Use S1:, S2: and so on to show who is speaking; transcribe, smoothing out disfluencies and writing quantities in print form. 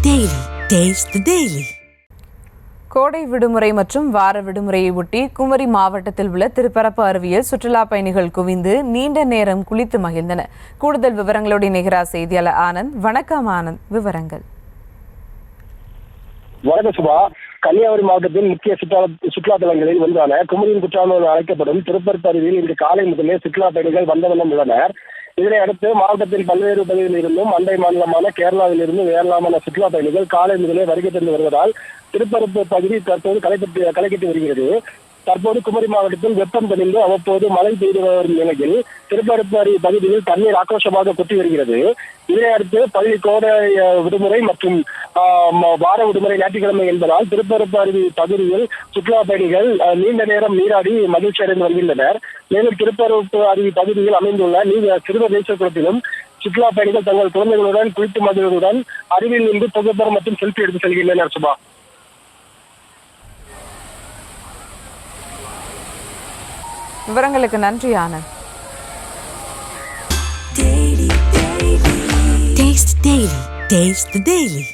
S1: Daily. Taste the Daily. கோடை விடுமுறை மற்றும் வார விடுமுறையை ஒட்டி குமரி மாவட்டத்தில் உள்ள திருப்பரப்பு அருவியில் சுற்றுலா பயணிகள் குவிந்து நீண்ட நேரம் குளித்து மகிழ்ந்தனர். கூடுதல் விவரங்களோடு இணைகிறார் செய்தியாளர் ஆனந்த். வணக்கம் ஆனந்த், விவரங்கள்.
S2: வணக்கம் சுபா. கன்னியாகுமரி மாவட்டத்தின் முக்கிய சுற்றுலா தலங்களில் ஒன்றான குமரியின் குற்றாலம் என அழைக்கப்படும் திருப்பரப்பு அருவியில் இன்று காலை முதலே சுற்றுலா பயணிகள் வந்த வண்ணம் உள்ளனர். இதனை அடுத்து மாவட்டத்தின் பல்வேறு பகுதிகளில் இருந்தும் அண்டை மாநிலமான கேரளாவில் இருந்து ஏராளமான சுற்றுலா பயணிகள் காலை முதலே வருகை தந்து வருவதால் திருப்பரப்பு பகுதி தற்போது களைகட்டி வருகிறது. தற்போது குமரி மாவட்டத்தில் வெப்பம் தணிந்து அவ்வப்போது மழை பெய்து வரும் நிலையில் திருப்பரப்பு அருவி பகுதியில் தண்ணீர் ஆக்ரோஷமாக கொட்டி வருகிறது. இதனை அடுத்து பள்ளி கோடை விடுமுறை மற்றும் வார விடுமுறை ஞாயிற்றுக்கிழமை என்பதால் திருப்பரப்பு அருவி பகுதியில் சுற்றுலா பயணிகள் நீண்ட நேரம் நீராடி மகிழ்ச்சி அடைந்து வருகின்றனர். மேலும் திருப்பரப்பு அருவி பகுதியில் அமைந்துள்ள சிறுவர் தேசிய குளத்திலும் சுற்றுலா பயணிகள் தங்கள் குழந்தைகளுடன் குளித்து மகிழ்வுடன் அருவியில் இருந்து புகைப்படம் மற்றும் செல்ஃபி எடுத்து செல்கின்றனர். சுபா,
S1: விவரங்களுக்கு நன்றி Anand.
S3: Taste the Daily.
S1: Taste the Daily.